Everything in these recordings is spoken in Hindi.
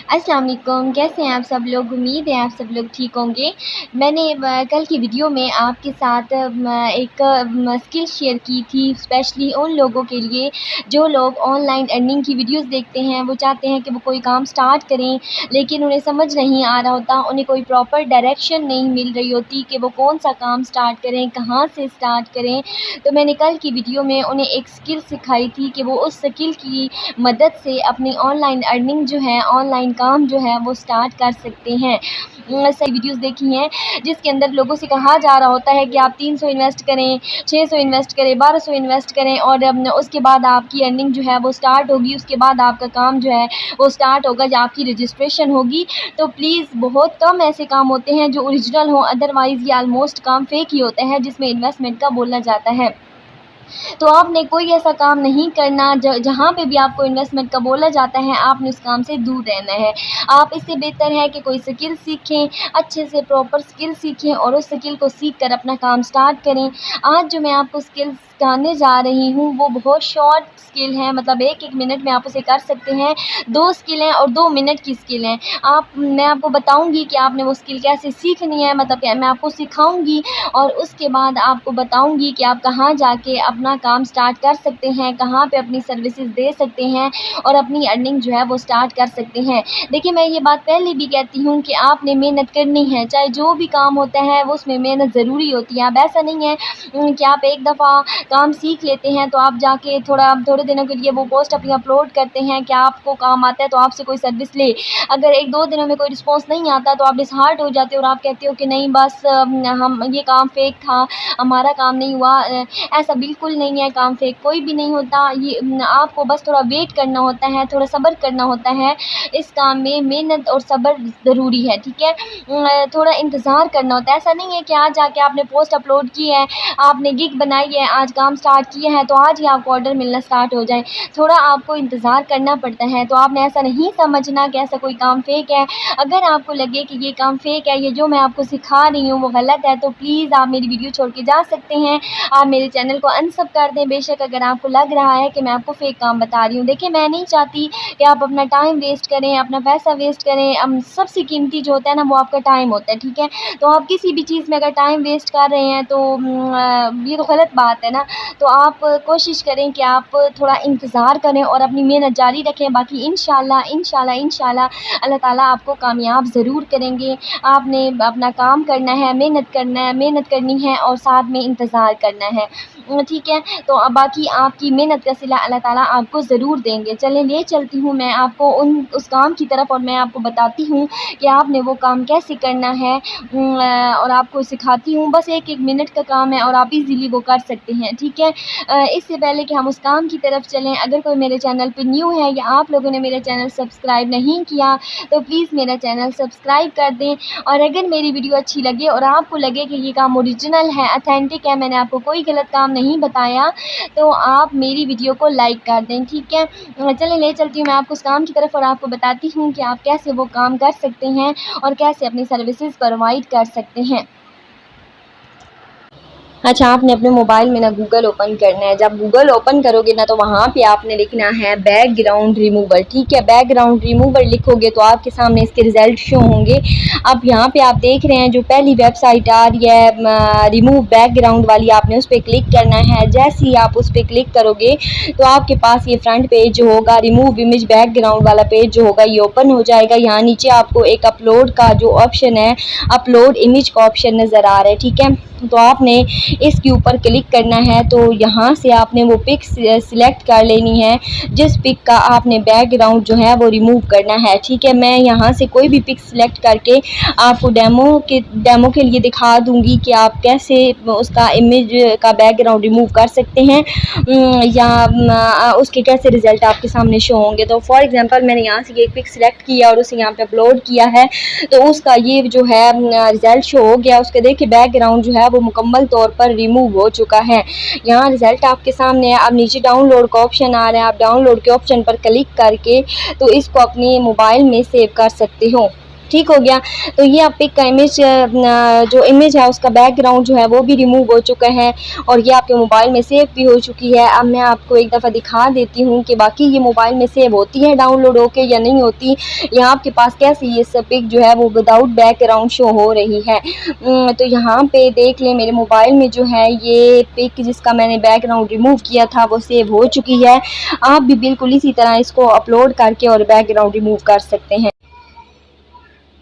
अस्सलाम वालेकुम, कैसे हैं आप सब लोग? उम्मीद है आप सब लोग ठीक होंगे। मैंने कल की वीडियो में आपके साथ एक स्किल शेयर की थी स्पेशली उन लोगों के लिए जो लोग ऑनलाइन अर्निंग की वीडियोस देखते हैं। वो चाहते हैं कि वो कोई काम स्टार्ट करें, लेकिन उन्हें समझ नहीं आ रहा होता, उन्हें कोई प्रॉपर डायरेक्शन नहीं मिल रही होती कि वो कौन-सा काम स्टार्ट करें, कहाँ से स्टार्ट करें। तो मैंने कल की वीडियो में उन्हें एक स्किल सिखाई थी कि वो उस स्किल की मदद से अपनी ऑनलाइन अर्निंग जो है, ऑनलाइन काम जो है वो स्टार्ट कर सकते हैं। सही वीडियोस देखी हैं जिसके अंदर लोगों से कहा जा रहा होता है कि आप 300 इन्वेस्ट करें, 600 इन्वेस्ट करें, 1200 इन्वेस्ट करें और उसके बाद आपकी अर्निंग जो है वो स्टार्ट होगी। उसके बाद आपका काम जो है वो स्टार्ट होगा या आपकी रजिस्ट्रेशन होगी। तो प्लीज़ बहुत कम ऐसे काम होते हैं जो ओरिजिनल हों, अदरवाइज़ ये ऑलमोस्ट काम फेक ही होते हैं जिसमें इन्वेस्टमेंट का बोला जाता है। तो आपने कोई ऐसा काम नहीं करना जहाँ पे भी आपको इन्वेस्टमेंट का बोला जाता है, आपने उस काम से दूर रहना है। आप इससे बेहतर है कि कोई स्किल सीखें, अच्छे से प्रॉपर स्किल सीखें और उस स्किल को सीख कर अपना काम स्टार्ट करें। आज जो मैं आपको स्किल सिखाने जा रही हूँ वो बहुत शॉर्ट स्किल है, मतलब 1-1 मिनट में आप उसे कर सकते हैं। 2 स्किल हैं और 2 मिनट की स्किल हैं। मैं आपको बताऊँगी कि आपने वो स्किल कैसे सीखनी है, मतलब क्या मैं आपको सिखाऊँगी और उसके बाद आपको बताऊँगी कि आप कहाँ जाके अपना काम स्टार्ट कर सकते हैं, कहाँ पे अपनी सर्विसेज दे सकते हैं और अपनी अर्निंग जो है वो स्टार्ट कर सकते हैं। देखिए, मैं ये बात पहले भी कहती हूँ कि आपने मेहनत करनी है, चाहे जो भी काम होता है वो उसमें मेहनत ज़रूरी होती है। अब ऐसा नहीं है कि आप एक दफ़ा काम सीख लेते हैं तो आप जाके थोड़े दिनों के लिए वो पोस्ट अपनी अपलोड करते हैं कि आपको काम आता है तो आपसे कोई सर्विस ले। अगर 1-2 दिनों में कोई रिस्पॉन्स नहीं आता तो आप डिसहार्ट हो जाते हो और आप कहते हो कि नहीं बस हम ये काम फेक था, हमारा काम नहीं हुआ। ऐसा बिल्कुल नहीं है, काम फेक कोई भी नहीं होता। ये आपको बस थोड़ा वेट करना होता है, थोड़ा सब्र करना होता है। इस काम में मेहनत और सब्र ज़रूरी है, ठीक है? थोड़ा इंतज़ार करना होता है। ऐसा नहीं है कि आज जाके आपने पोस्ट अपलोड की है, आपने गिग बनाई है, आज काम स्टार्ट किया है तो आज ही आपको ऑर्डर मिलना स्टार्ट हो जाए। थोड़ा आपको इंतज़ार करना पड़ता है। तो आपने ऐसा नहीं समझना कि ऐसा कोई काम फेक है। अगर आपको लगे कि ये काम फेक है, ये जो मैं आपको सिखा रही हूँ वो गलत है, तो प्लीज़ आप मेरी वीडियो छोड़ के जा सकते हैं। आप मेरे चैनल को अनसब कर दें बेशक, अगर आपको लग रहा है कि मैं आपको फेक काम बता रही हूँ। देखिए, मैं नहीं चाहती कि आप अपना टाइम वेस्ट करें, अपना पैसा वेस्ट करें। सबसे कीमती जो होता है ना वो आपका टाइम होता है, ठीक है? तो आप किसी भी चीज़ में अगर टाइम वेस्ट कर रहे हैं तो ये तो गलत बात है ना। तो आप कोशिश करें कि आप थोड़ा इंतज़ार करें और अपनी मेहनत जारी रखें। बाकी इंशाल्लाह इंशाल्लाह इंशाल्लाह अल्लाह ताला आपको कामयाब ज़रूर करेंगे। आपने अपना काम करना है, मेहनत करनी है और साथ में इंतज़ार करना है, ठीक है? तो अब बाकी आपकी मेहनत का सिला अल्लाह ताला आपको ज़रूर देंगे। चलें, ले चलती हूँ मैं आपको उस काम की तरफ और मैं आपको बताती हूँ कि आपने वो काम कैसे करना है और आपको सिखाती हूँ। बस 1-1 मिनट का काम है और आप ईज़िली वो कर सकते हैं, ठीक है? इससे पहले कि हम उस काम की तरफ चलें, अगर कोई मेरे चैनल पे न्यू है या आप लोगों ने मेरा चैनल सब्सक्राइब नहीं किया तो प्लीज़ मेरा चैनल सब्सक्राइब कर दें। और अगर मेरी वीडियो अच्छी लगे और आपको लगे कि ये काम ओरिजिनल है, ऑथेंटिक है, मैंने आपको कोई गलत काम नहीं बताया, तो आप मेरी वीडियो को लाइक कर दें, ठीक है? चलें, ले चलती हूँ मैं आपको उस काम की तरफ और आपको बताती हूँ कि आप कैसे वो काम कर सकते हैं और कैसे अपनी सर्विसेज प्रोवाइड कर सकते हैं। अच्छा, आपने अपने मोबाइल में ना गूगल ओपन करना है। जब गूगल ओपन करोगे ना तो वहाँ पे आपने लिखना है बैकग्राउंड रिमूवर, ठीक है? बैकग्राउंड रिमूवर लिखोगे तो आपके सामने इसके रिज़ल्ट शो होंगे। अब यहाँ पे आप देख रहे हैं जो पहली वेबसाइट आ रही है रिमूव बैकग्राउंड वाली, आपने उस पर क्लिक करना है। जैसे ही आप उस पर क्लिक करोगे तो आपके पास ये फ्रंट पेज जो होगा, रिमूव इमेज बैकग्राउंड वाला पेज जो होगा ये ओपन हो जाएगा। यहाँ नीचे आपको एक अपलोड का जो ऑप्शन है, अपलोड इमेज का ऑप्शन नज़र आ रहा है, ठीक है? तो आपने इसके ऊपर क्लिक करना है। तो यहाँ से आपने वो पिक सिलेक्ट कर लेनी है जिस पिक का आपने बैकग्राउंड जो है वो रिमूव करना है, ठीक है? मैं यहाँ से कोई भी पिक सिलेक्ट करके आपको डेमो के लिए दिखा दूँगी कि आप कैसे उसका इमेज का बैकग्राउंड रिमूव कर सकते हैं या उसके कैसे रिज़ल्ट आपके सामने शो होंगे। तो फॉर एग्ज़ाम्पल मैंने यहाँ से एक पिक सिलेक्ट किया और उसे यहाँ पे अपलोड किया है, तो उसका ये जो है रिज़ल्ट शो हो गया। उसके देखिए बैकग्राउंड जो है वो मुकम्मल तौर पर रिमूव हो चुका है। यहाँ रिज़ल्ट आपके सामने है। अब नीचे डाउनलोड का ऑप्शन आ रहा है, आप डाउनलोड के ऑप्शन पर क्लिक करके तो इसको अपने मोबाइल में सेव कर सकते हो। ठीक हो गया। तो ये आप पिक का इमेज जो इमेज है उसका बैकग्राउंड जो है वो भी रिमूव हो चुका है और ये आपके मोबाइल में सेव भी हो चुकी है। अब मैं आपको एक दफ़ा दिखा देती हूँ कि बाकी ये मोबाइल में सेव होती है डाउनलोड होके या नहीं होती, या आपके पास कैसे ये सब पिक जो है वो विदाउट बैकग्राउंड शो हो रही है। तो यहाँ पे देख लें मेरे मोबाइल में जो है ये पिक जिसका मैंने बैकग्राउंड रिमूव किया था वो सेव हो चुकी है। आप भी बिल्कुल इसी तरह इसको अपलोड करके और बैकग्राउंड रिमूव कर सकते हैं।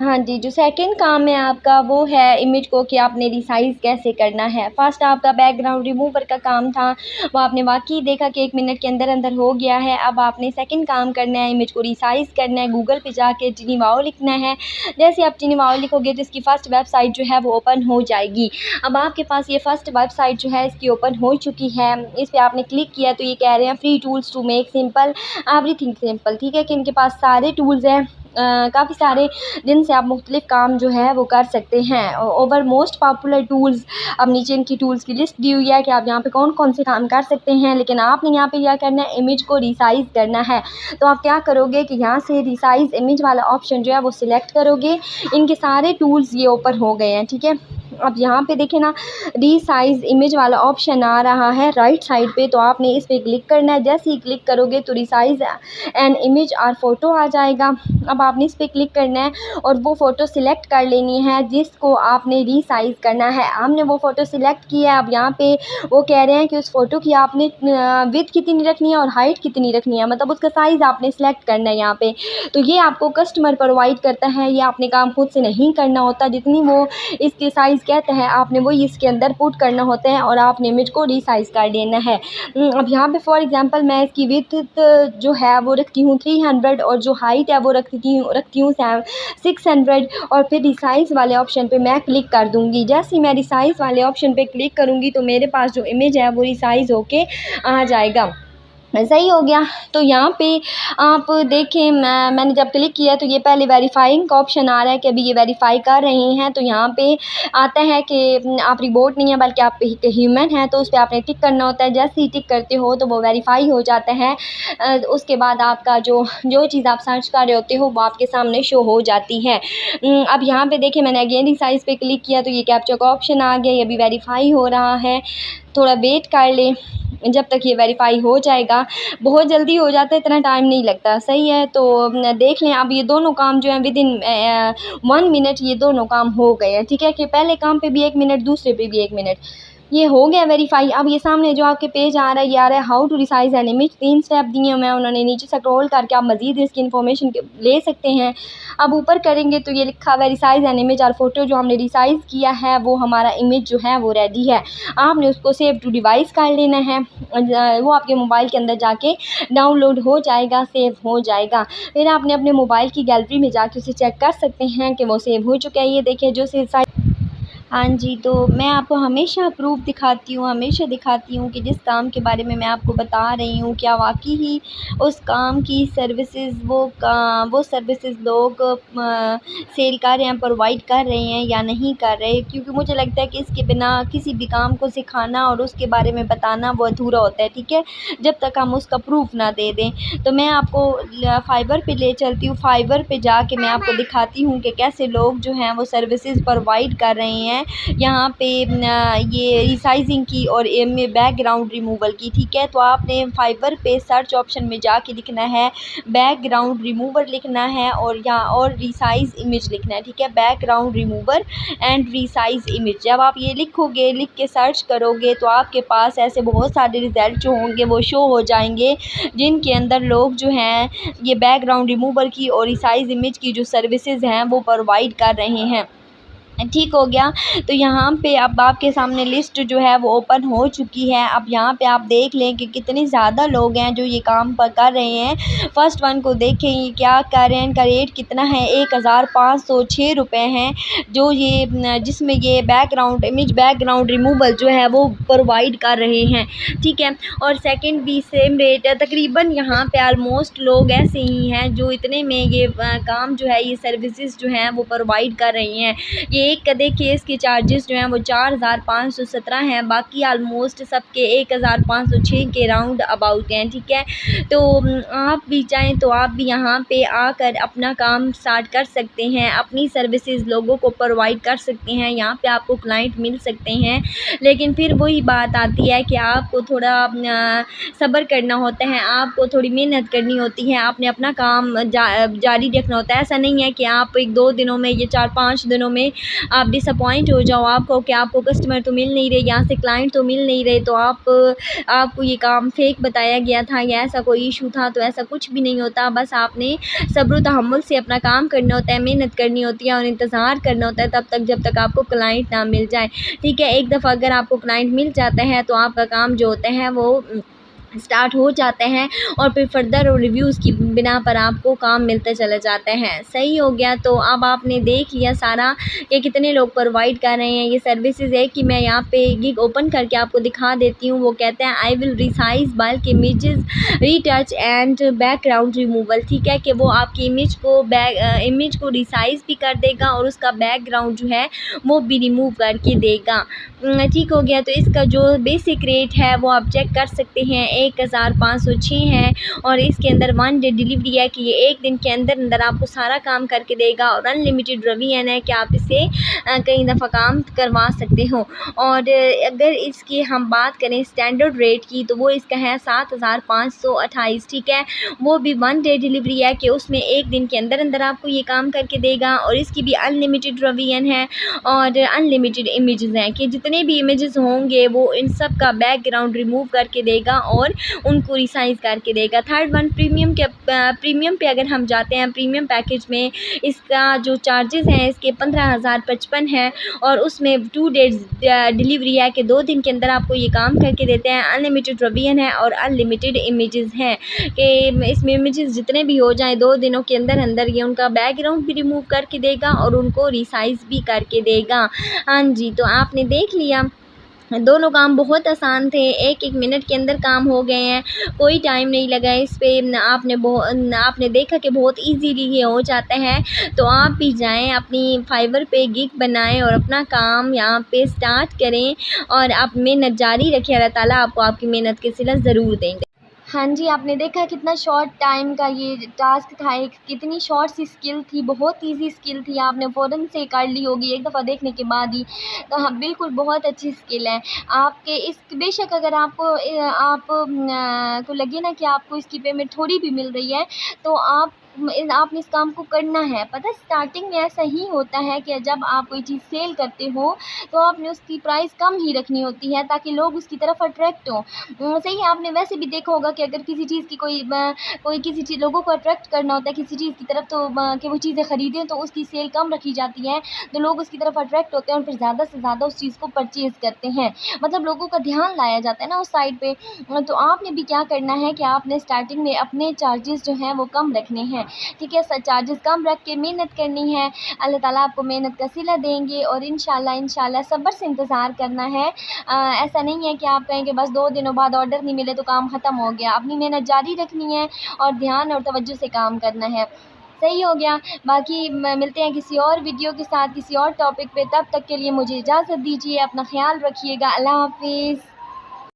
हाँ जी, जो सेकंड काम है आपका वो है इमेज को कि आपने रिसाइज़ कैसे करना है। फ़र्स्ट आपका बैकग्राउंड रिमूवर का काम था, वो आपने वाक़ई देखा कि 1 मिनट के अंदर अंदर हो गया है। अब आपने सेकंड काम करना है, इमेज को रिसाइज़ करना है। गूगल पे जाके चिनिवाओ लिखना है। जैसे आप चिनिवाओ लिखोगे तो इसकी फ़र्स्ट वेबसाइट जो है वो ओपन हो जाएगी। अब आपके पास ये फ़र्स्ट वेबसाइट जो है इसकी ओपन हो चुकी है। इस पे आपने क्लिक किया तो ये कह रहे हैं free tools to make simple everything simple, ठीक है, कि इनके पास सारे टूल्स हैं, काफ़ी सारे जिनसे आप मुख्तलिफ़ काम जो है वो कर सकते हैं। ओवर मोस्ट पॉपुलर टूल्स, अब नीचे इनकी टूल्स की लिस्ट दी हुई है कि आप यहाँ पे कौन-कौन से काम कर सकते हैं, लेकिन आपने यहाँ पे क्या करना है, इमेज को रिसाइज़ करना है। तो आप क्या करोगे कि यहाँ से रिसाइज़ इमेज वाला ऑप्शन जो है वो सिलेक्ट करोगे। इनके सारे टूल्स ये ओपन हो गए हैं, ठीक है। अब यहाँ पे देखें ना, रीसाइज़ इमेज वाला ऑप्शन आ रहा है राइट साइड पे, तो आपने इस पे क्लिक करना है। जैसे ही क्लिक करोगे तो रिसाइज़ एन इमेज और फ़ोटो आ जाएगा। अब आपने इस पे क्लिक करना है और वो फ़ोटो सिलेक्ट कर लेनी है जिसको आपने रीसाइज़ करना है। हमने वो फ़ोटो सिलेक्ट की है। अब यहाँ पे वो कह रहे हैं कि उस फ़ोटो की आपने विड्थ कितनी रखनी है और हाइट कितनी रखनी है, मतलब उसका साइज़ आपने सिलेक्ट करना है यहाँ पे। तो ये आपको कस्टमर प्रोवाइड करता है, ये आपने काम खुद से नहीं करना होता। जितनी वो इसके साइज़ कहता है आपने वही इसके अंदर पुट करना होता है और आपने इमेज को रीसाइज़ कर लेना है। अब यहाँ पे फॉर एग्ज़ाम्पल मैं इसकी विड्थ जो है वो रखती हूँ 300 और जो हाइट है वो रखती हूँ 600 और फिर रिसाइज़ वाले ऑप्शन पे मैं क्लिक कर दूँगी। जैसे ही मैं रिसाइज़ वाले ऑप्शन पे क्लिक करूँगी तो मेरे पास जो इमेज है वो रिसाइज़ होके आ जाएगा। सही हो गया। तो यहाँ पे आप देखें, मैंने जब क्लिक किया तो ये पहले वेरीफाइंग का ऑप्शन आ रहा है कि अभी ये वेरीफ़ाई कर रहे हैं। तो यहाँ पे आता है कि आप रोबोट नहीं है बल्कि आप एक ह्यूमन हैं, तो उस पे आपने टिक करना होता है। जैसे ही टिक करते हो तो वो वेरीफ़ाई हो जाता है। उसके बाद आपका जो चीज़ आप सर्च कर रहे होते हो वो आपके सामने शो हो जाती है। अब यहाँ पे देखिए मैंने अगेन रिसाइज़ पे क्लिक किया तो ये कैप्चा का ऑप्शन आ गया, ये अभी वेरीफ़ाई हो रहा है। थोड़ा वेट कर लें जब तक ये वेरीफ़ाई हो जाएगा। बहुत जल्दी हो जाता है, इतना टाइम नहीं लगता, सही है। तो देख लें अब ये दोनों काम जो हैं विदिन 1 मिनट ये दोनों काम हो गए हैं, ठीक है, कि पहले काम पे भी 1 मिनट, दूसरे पे भी 1 मिनट। ये हो गया वेरीफ़ाई। अब ये सामने जो आपके पेज आ रहा है ये आ रहा है how to resize an image. 3 step दिए हुए हैं उन्होंने, नीचे स्क्रॉल करके आप मज़ीद इसकी इन्फॉर्मेशन ले सकते हैं। अब ऊपर करेंगे तो ये लिखा हुआ है रिसाइज़ एन इमेज और फ़ोटो, जो हमने रिसाइज़ किया है वो हमारा इमेज जो है वो रेडी है। आपने उसको सेव टू डिवाइस कर लेना है, वो आपके मोबाइल के अंदर जाके डाउनलोड हो जाएगा, सेव हो जाएगा। फिर आपने अपने मोबाइल की गैलरी में जाके उसे चेक कर सकते हैं कि वो सेव हो चुका है। ये देखिए जो हाँ जी, तो मैं आपको हमेशा प्रूफ़ दिखाती हूँ, हमेशा दिखाती हूँ कि जिस काम के बारे में मैं आपको बता रही हूँ क्या वाक़ई ही उस काम की सर्विसेज़ वो सर्विसेज़ लोग सेल कर रहे हैं, प्रोवाइड कर रहे हैं या नहीं कर रहे। क्योंकि मुझे लगता है कि इसके बिना किसी भी काम को सिखाना और उसके बारे में बताना वो अधूरा होता है, ठीक है, जब तक हम उसका प्रूफ़ ना दे दें। तो मैं आपको फाइवर पे ले चलती हूँ, फाइवर पे जाके मैं आपको दिखाती हूँ कि कैसे लोग जो हैं वो सर्विसेज़ प्रोवाइड कर रहे हैं यहाँ पे ये रिसाइजिंग की और में बैकग्राउंड रिमूवल की, ठीक है। तो आपने फाइवर पे सर्च ऑप्शन में जाके लिखना है बैकग्राउंड रिमूवर लिखना है और रिसाइज इमेज लिखना है, ठीक है, background remover and resize image. जब आप ये लिखोगे, लिख के सर्च करोगे तो आपके पास ऐसे बहुत सारे रिज़ल्ट जो होंगे वो शो हो जाएंगे जिनके अंदर लोग जो हैं ये बैकग्राउंड रिमूवर की और रिसाइज इमेज की जो सर्विसेज हैं वो प्रोवाइड कर रहे हैं। ठीक हो गया। तो यहाँ पे अब आपके सामने लिस्ट जो है वो ओपन हो चुकी है। अब यहाँ पे आप देख लें कि कितने ज़्यादा लोग हैं जो ये काम कर रहे हैं। फर्स्ट वन को देखें ये क्या कर रहे हैं, इनका रेट कितना है, 1506 रुपये हैं, जो ये जिसमें ये इमेज बैकग्राउंड रिमूवल जो है वो प्रोवाइड कर रहे हैं, ठीक है। और सेकंड भी सेम रेट है। तकरीबन यहाँ पे आलमोस्ट लोग ऐसे ही हैं जो इतने में ये काम जो है ये सर्विसेज जो हैं वो प्रोवाइड कर रही हैं। ये एक कदे केस के चार्जेस जो हैं वो 4517 हैं, बाकी आलमोस्ट सबके 1506 के राउंड अबाउट हैं। ठीक है, तो आप भी चाहें तो आप भी यहाँ पे आकर अपना काम स्टार्ट कर सकते हैं, अपनी सर्विसेज लोगों को प्रोवाइड कर सकते हैं। यहाँ पे आपको क्लाइंट मिल सकते हैं, लेकिन फिर वही बात आती है कि आपको थोड़ा सब्र करना होता है, आपको थोड़ी मेहनत करनी होती है, आपने अपना काम जारी रखना होता है। ऐसा नहीं है कि आप 1-2 दिनों में, ये 4-5 दिनों में आप डिसअपॉइंट हो जाओ आपको कि आपको कस्टमर तो मिल नहीं रहे, यहाँ से क्लाइंट तो मिल नहीं रहे, तो आपको ये काम फेक बताया गया था या ऐसा कोई इशू था। तो ऐसा कुछ भी नहीं होता, बस आपने सब्र तहम्मुल से अपना काम करना होता है, मेहनत करनी होती है और इंतज़ार करना होता है तब तक जब तक आपको क्लाइंट ना मिल जाए। ठीक है, एक दफ़ा अगर आपको क्लाइंट मिल जाता है तो आपका काम जो होता है वो स्टार्ट हो जाते हैं और फिर फर्दर और रिव्यूज़ की बिना पर आपको काम मिलते चले जाते हैं। सही हो गया, तो अब आपने देख लिया सारा कि कितने लोग प्रोवाइड कर रहे हैं ये सर्विसेज है कि मैं यहाँ पे गिग ओपन करके आपको दिखा देती हूँ। वो कहते हैं I will resize bulk images retouch and background removal. ठीक है, कि वो आपकी इमेज को रिसाइज भी कर देगा और उसका बैकग्राउंड जो है वो भी रिमूव करके देगा। ठीक हो गया, तो इसका जो बेसिक रेट है वो आप चेक कर सकते हैं, 1506 है और इसके अंदर 1 डे डिलीवरी है कि ये एक दिन के अंदर अंदर आपको सारा काम करके देगा और अनलिमिटेड रवीएन है कि आप इससे कई दफ़ा काम करवा सकते हो। और अगर इसकी हम बात करें स्टैंडर्ड रेट की तो वो इसका है 7528। ठीक है, वो भी 1 डे डिलीवरी है कि उसमें एक दिन के अंदर अंदर आपको ये काम करके देगा और इसकी भी अनलिमिटेड रवीएन है और अनलिमिटेड इमेजेस हैं कि जितने भी इमेजेस होंगे वो इन सब का बैकग्राउंड रिमूव करके देगा और उनको रिसाइज करके देगा। थर्ड वन प्रीमियम पे अगर हम जाते हैं, प्रीमियम पैकेज में इसका जो चार्जेस हैं इसके 15,055 है और उसमें 2 डेज डिलीवरी है कि 2 दिन के अंदर आपको ये काम करके देते हैं। अनलिमिटेड रवीएन है और अनलिमिटेड इमेजेस हैं कि इसमें इमेजेस जितने भी हो जाएं 2 दिनों के अंदर अंदर ये उनका बैकग्राउंड भी रिमूव करके देगा और उनको रिसाइज भी करके देगा। हाँ जी, तो आपने देख लिया, दोनों काम बहुत आसान थे, 1-1 मिनट के अंदर काम हो गए हैं, कोई टाइम नहीं लगा इस पे। आपने देखा कि बहुत इजीली ये हो जाता है। तो आप भी जाएं अपनी फाइवर पे गिग बनाएं और अपना काम यहाँ पे स्टार्ट करें और आप मेहनत जारी रखें, अल्लाह ताला आपको आपकी मेहनत के सिला ज़रूर देंगे। हाँ जी, आपने देखा कितना शॉर्ट टाइम का ये टास्क था, एक कितनी शॉर्ट सी स्किल थी, बहुत ईज़ी स्किल थी, आपने फ़ौरन से कर ली होगी एक दफ़ा देखने के बाद ही। तो हाँ, बिल्कुल बहुत अच्छी स्किल है आपके इस। बेशक अगर आपको को लगे ना कि आपको इसकी पेमेंट थोड़ी भी मिल रही है तो आपने इस काम को करना है। पता है स्टार्टिंग में ऐसा ही होता है कि जब आप कोई चीज़ सेल करते हो तो आपने उसकी प्राइस कम ही रखनी होती है ताकि लोग उसकी तरफ अट्रैक्ट हों। सही है, आपने वैसे भी देखा होगा कि अगर किसी चीज़ की कोई किसी चीज़ लोगों को अट्रैक्ट करना होता है किसी चीज़ की तरफ तो कि वो चीज़ें ख़रीदें तो उसकी सेल कम रखी जाती है, तो लोग उसकी तरफ अट्रैक्ट होते हैं और फिर ज़्यादा से ज़्यादा उस चीज़ को परचेज़ करते हैं। मतलब लोगों का ध्यान लाया जाता है ना उस साइड पे। तो आपने भी क्या करना है कि आपने स्टार्टिंग में अपने चार्जेस जो हैं वो कम रखने हैं। ठीक है, चार्जेस कम रख के मेहनत करनी है, अल्लाह ताला आपको मेहनत का सिला देंगे और इंशाल्लाह सब्र से इंतज़ार करना है। ऐसा नहीं है कि आप कहें कि बस 2 दिनों बाद ऑर्डर नहीं मिले तो काम ख़त्म हो गया। अपनी मेहनत जारी रखनी है और ध्यान और तवज्जो से काम करना है। सही हो गया, बाकी मिलते हैं किसी और वीडियो के साथ किसी और टॉपिक पे, तब तक के लिए मुझे इजाज़त दीजिए, अपना ख़्याल रखिएगा, अल्लाह हाफ़िज़।